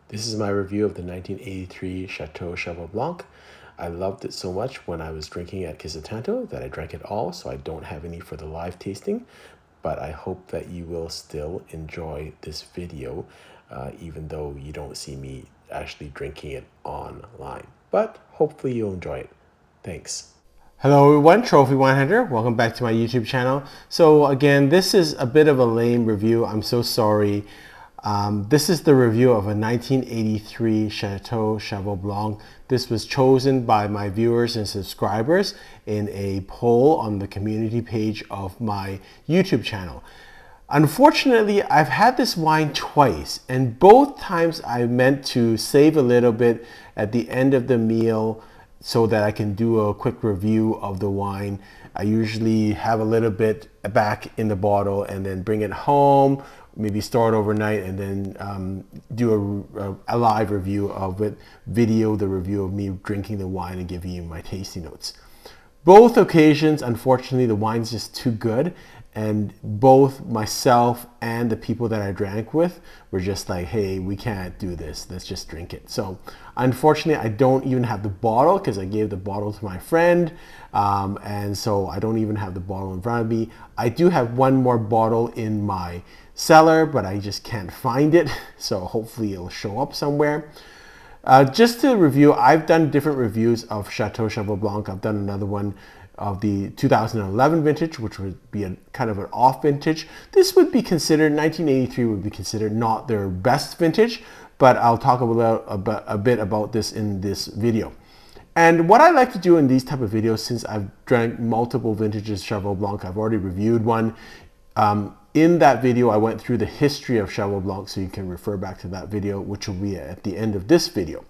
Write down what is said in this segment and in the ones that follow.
This is my review of the 1983 Chateau Cheval Blanc. I loved it so much when I was drinking at Kisatanto that I drank it all, so I don't have any for the live tasting. But I hope that you will still enjoy this video, even though you don't see me actually drinking it online. But hopefully you'll enjoy it. Thanks. Hello everyone, Trophy Wine Hunter. Welcome back to my YouTube channel. So again, this is a bit of a lame review. I'm so sorry. This is the review of a 1983 Chateau Cheval Blanc. This was chosen by my viewers and subscribers in a poll on the community page of my YouTube channel. Unfortunately, I've had this wine twice, and both times I meant to save a little bit at the end of the meal so that I can do a quick review of the wine. I usually have a little bit back in the bottle and then bring it home, maybe store it overnight, and then do a live review of it, video the review of me drinking the wine and giving you my tasting notes. Both occasions, unfortunately, the wine's just too good, and both myself and the people that I drank with were just like, hey, we can't do this, let's just drink it. So unfortunately, I don't even have the bottle because I gave the bottle to my friend, and so I don't even have the bottle in front of me. I do have one more bottle in my cellar, but I just can't find it, so hopefully it'll show up somewhere. Just to review, I've done different reviews of Chateau Cheval Blanc. I've done another one of the 2011 vintage, which would be a kind of an off vintage. This would be considered, 1983 would be considered not their best vintage, but I'll talk a bit about this in this video. And what I like to do in these type of videos, since I've drank multiple vintages Cheval Blanc, I've already reviewed one. In that video, I went through the history of Cheval Blanc, so you can refer back to that video, which will be at the end of this video.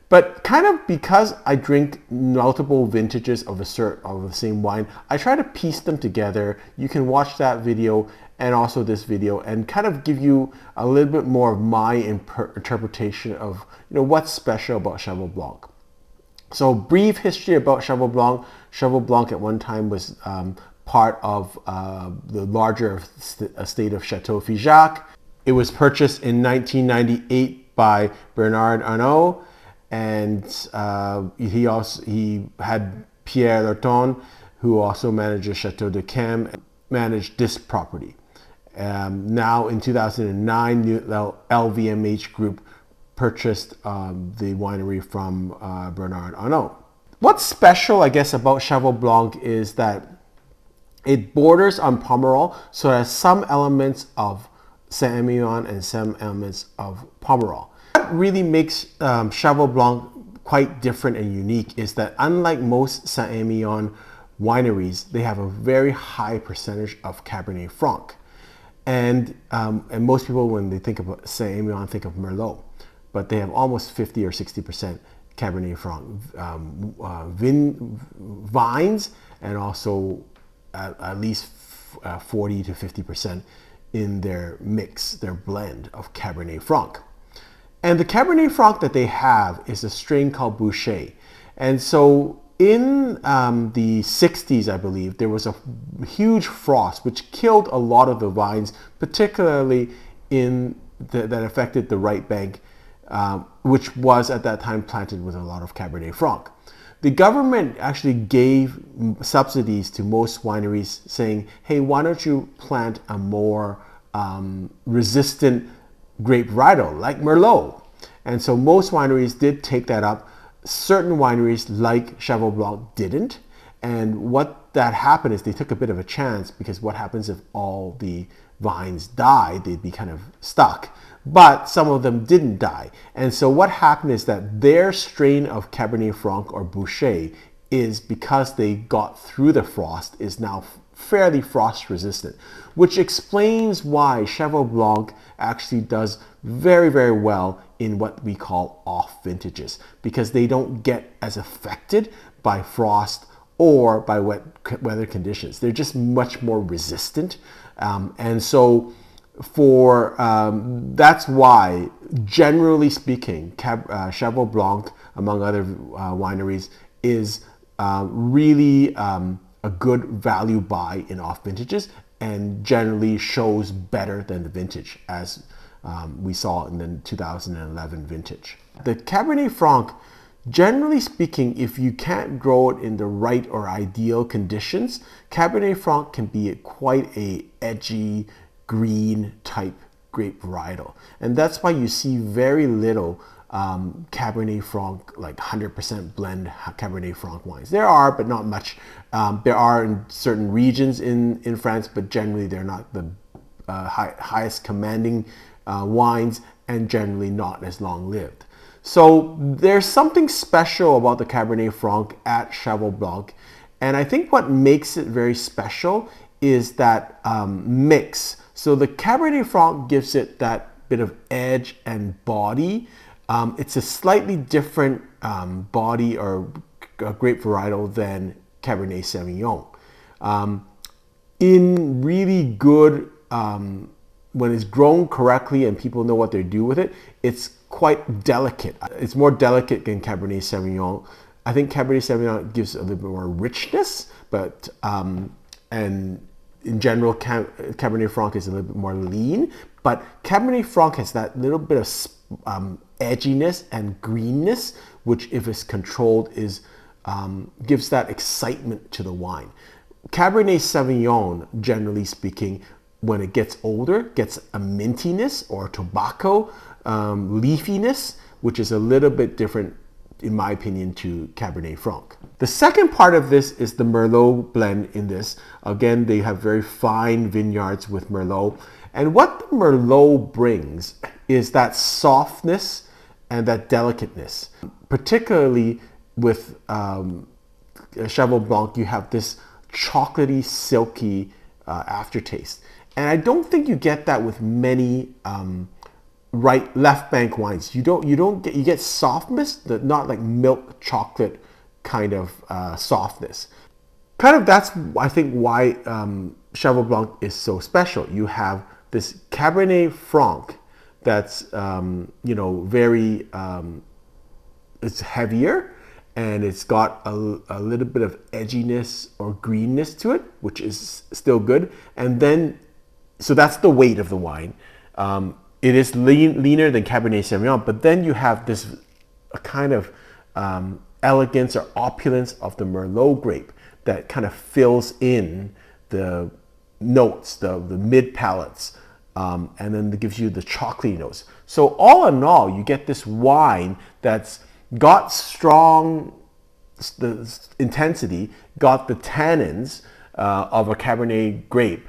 But kind of because I drink multiple vintages of the same wine, I try to piece them together. You can watch that video and also this video and kind of give you a little bit more of my interpretation of what's special about Cheval Blanc. So brief history about Cheval Blanc. Cheval Blanc at one time was part of the larger estate of Chateau Figeac. It was purchased in 1998 by Bernard Arnault, and he had Pierre Lurton, who also manages Chateau de Cam, managed this property. Now in 2009, LVMH Group purchased the winery from Bernard Arnault. What's special, I guess, about Cheval Blanc is that it borders on Pomerol, so it has some elements of Saint Emilion and some elements of Pomerol. What really makes Cheval Blanc quite different and unique is that unlike most Saint Emilion wineries, they have a very high percentage of Cabernet Franc. And most people, when they think of Saint Emilion, think of Merlot, but they have almost 50 or 60% Cabernet Franc vines, and also at least 40 to 50% in their mix, their blend of Cabernet Franc. And the Cabernet Franc that they have is a strain called Boucher. And so in the 60s, I believe, there was a huge frost which killed a lot of the vines, particularly that affected the right bank, which was at that time planted with a lot of Cabernet Franc. The government actually gave subsidies to most wineries saying, hey, why don't you plant a more resistant grape varietal like Merlot? And so most wineries did take that up. Certain wineries like Cheval Blanc didn't. And what that happened is they took a bit of a chance, because what happens if all the vines died? They'd be kind of stuck. But some of them didn't die. And so what happened is that their strain of Cabernet Franc or Boucher is, because they got through the frost, is now fairly frost resistant, which explains why Cheval Blanc actually does very, very well in what we call off vintages, because they don't get as affected by frost or by wet weather conditions. They're just much more resistant. And so that's why, generally speaking, Cheval Blanc, among other wineries, is really a good value buy in off vintages, and generally shows better than the vintage, as we saw in the 2011 vintage. The Cabernet Franc, generally speaking, if you can't grow it in the right or ideal conditions, Cabernet Franc can be quite a edgy, green type grape varietal. And that's why you see very little Cabernet Franc, like 100% blend Cabernet Franc wines. There are, but not much. There are in certain regions in France, but generally they're not the highest commanding wines, and generally not as long-lived. So there's something special about the Cabernet Franc at Cheval Blanc, and I think what makes it very special is that mix. So the Cabernet Franc gives it that bit of edge and body. It's a slightly different body or grape varietal than Cabernet Sauvignon. In really good, when it's grown correctly and people know what they do with it, it's quite delicate. It's more delicate than Cabernet Sauvignon. I think Cabernet Sauvignon gives a little bit more richness, but and in general, Cabernet Franc is a little bit more lean. But Cabernet Franc has that little bit of edginess and greenness, which, if it's controlled, gives that excitement to the wine. Cabernet Sauvignon, generally speaking, when it gets older, gets a mintiness or tobacco leafiness, which is a little bit different, in my opinion, to Cabernet Franc. The second part of this is the Merlot blend in this. Again, they have very fine vineyards with Merlot. And what the Merlot brings is that softness and that delicateness. Particularly with Cheval Blanc, you have this chocolatey, silky aftertaste. And I don't think you get that with many left bank wines. You get softness, not like milk chocolate kind of softness. Kind of that's, I think, why Cheval Blanc is so special. You have this Cabernet Franc that's very it's heavier, and it's got a little bit of edginess or greenness to it, which is still good. And then, so that's the weight of the wine. It is leaner than Cabernet Sauvignon, but then you have this kind of elegance or opulence of the Merlot grape that kind of fills in the notes, the mid palates, and then it gives you the chocolatey notes. So all in all, you get this wine that's got strong intensity, got the tannins of a Cabernet grape,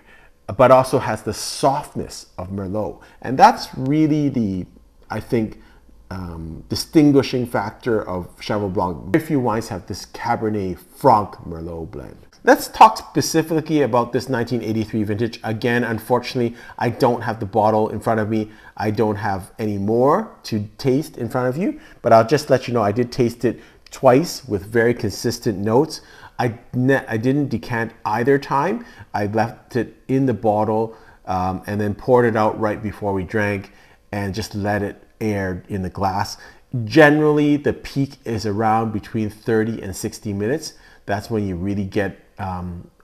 but also has the softness of Merlot. And that's really the, I think, distinguishing factor of Cheval Blanc. Very few wines have this Cabernet Franc Merlot blend. Let's talk specifically about this 1983 vintage. Again, unfortunately, I don't have the bottle in front of me. I don't have any more to taste in front of you, but I'll just let you know I did taste it twice with very consistent notes. I didn't decant either time. I left it in the bottle and then poured it out right before we drank and just let it air in the glass. Generally, the peak is around between 30 and 60 minutes. That's when you really get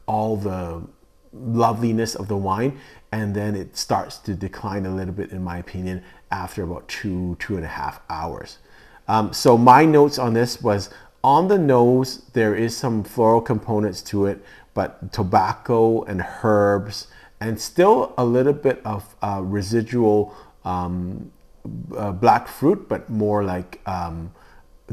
all the loveliness of the wine, and then it starts to decline a little bit, in my opinion, after about 2.5 hours. So my notes on this was, on the nose, there is some floral components to it, but tobacco and herbs, and still a little bit of residual black fruit, but more like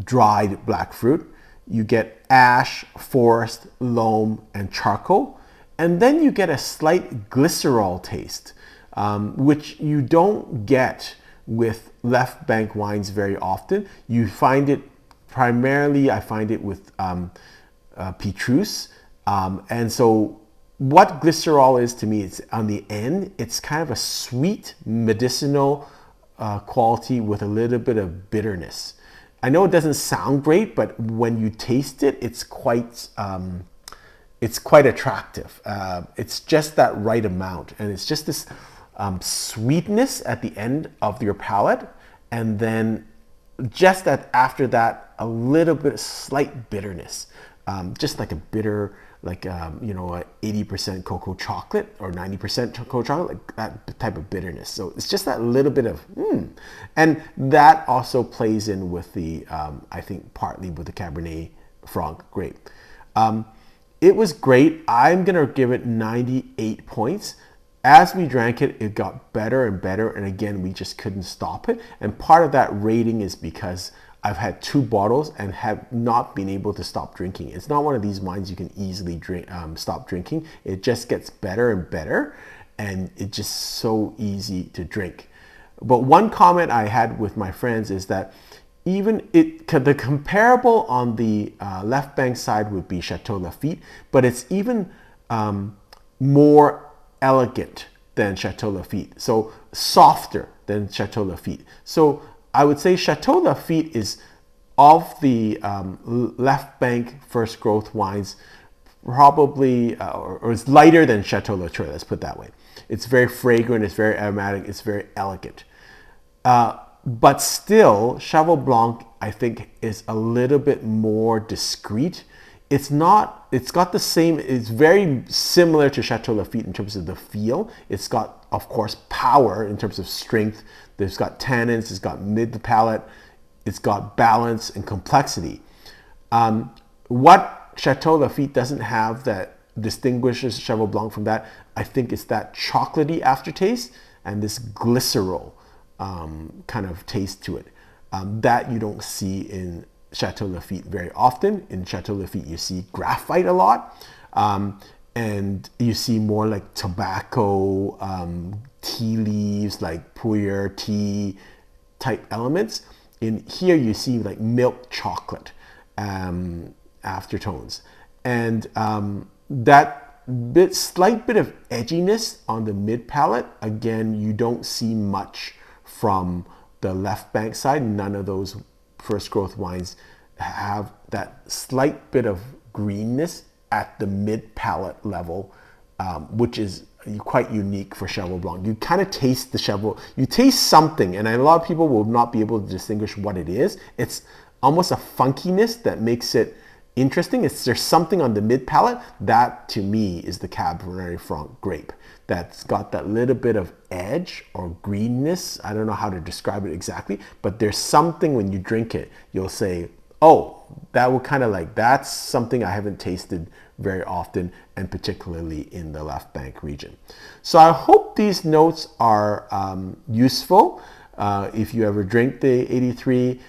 dried black fruit. You get ash, forest, loam, and charcoal. And then you get a slight glycerol taste, which you don't get with left bank wines very often. You find it primarily, I find it with Petrus. And so what glycerol is to me, it's on the end, it's kind of a sweet medicinal quality with a little bit of bitterness. I know it doesn't sound great, but when you taste it, it's quite attractive. It's just that right amount, and it's just this sweetness at the end of your palate, and then after that, a little bit of slight bitterness, just like a bitter like you know, 80% cocoa chocolate or 90% cocoa chocolate, like that type of bitterness. So it's just that little bit of and that also plays in with the I think partly with the Cabernet Franc grape. It was great. I'm gonna give it 98 points. As we drank it, it got better and better, and again, we just couldn't stop it. And part of that rating is because I've had 2 bottles and have not been able to stop drinking. It's not one of these wines you can easily drink, stop drinking. It just gets better and better, and it's just so easy to drink. But one comment I had with my friends is that even the comparable on the left bank side would be Chateau Lafite, but it's even more elegant than Chateau Lafite, so softer than Chateau Lafite. So I would say Chateau Lafite is, of the left bank first growth wines, probably or it's lighter than Chateau Latour. Let's put it that way. It's very fragrant, it's very aromatic, it's very elegant. But still, Cheval Blanc, I think, is a little bit more discreet. It's got the same, it's very similar to Chateau Lafite in terms of the feel. It's got, of course, power in terms of strength. It's got tannins, it's got mid-palate, it's got balance and complexity. What Chateau Lafite doesn't have that distinguishes Cheval Blanc from that, I think it's that chocolatey aftertaste and this glycerol kind of taste to it that you don't see in Chateau Lafite very often. In Chateau Lafite, you see graphite a lot, and you see more like tobacco, tea leaves, like pu'er tea type elements. In here, you see like milk chocolate aftertones, and that slight bit of edginess on the mid palate. Again, you don't see much from the left bank side. None of those first growth wines have that slight bit of greenness at the mid palate level, which is quite unique for Cheval Blanc. You kind of taste the Cheval, you taste something, and a lot of people will not be able to distinguish what it is. It's almost a funkiness that makes it interesting. There's something on the mid palate that, to me, is the Cabernet Franc grape that's got that little bit of edge or greenness. I don't know how to describe it exactly, but there's something when you drink it, you'll say, oh, that will kind of like, that's something I haven't tasted very often, and particularly in the left bank region. So I hope these notes are useful if you ever drink the 83.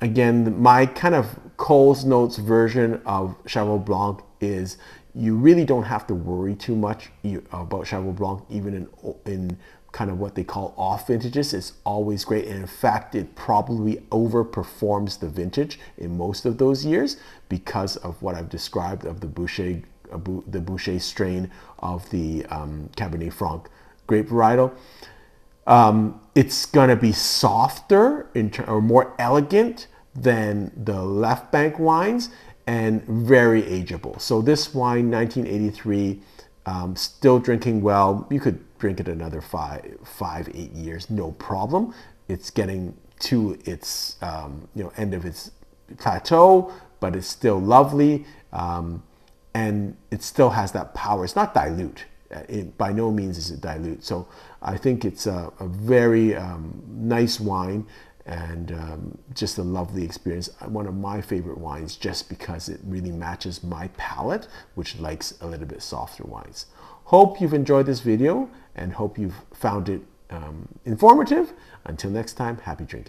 Again, my kind of Cole's Notes version of Cheval Blanc is you really don't have to worry too much about Cheval Blanc, even in kind of what they call off vintages. It's always great, and in fact, it probably overperforms the vintage in most of those years because of what I've described of the Boucher strain of the Cabernet Franc grape varietal. It's gonna be softer or more elegant than the left bank wines, and very ageable. So this wine, 1983, still drinking well. You could drink it another 8 years, no problem. It's getting to its end of its plateau, but it's still lovely, and it still has that power. It's not dilute. By no means is it dilute. So I think it's a very nice wine, and just a lovely experience. One of my favorite wines, just because it really matches my palate, which likes a little bit softer wines. Hope you've enjoyed this video, and hope you've found it informative. Until next time, happy drinking.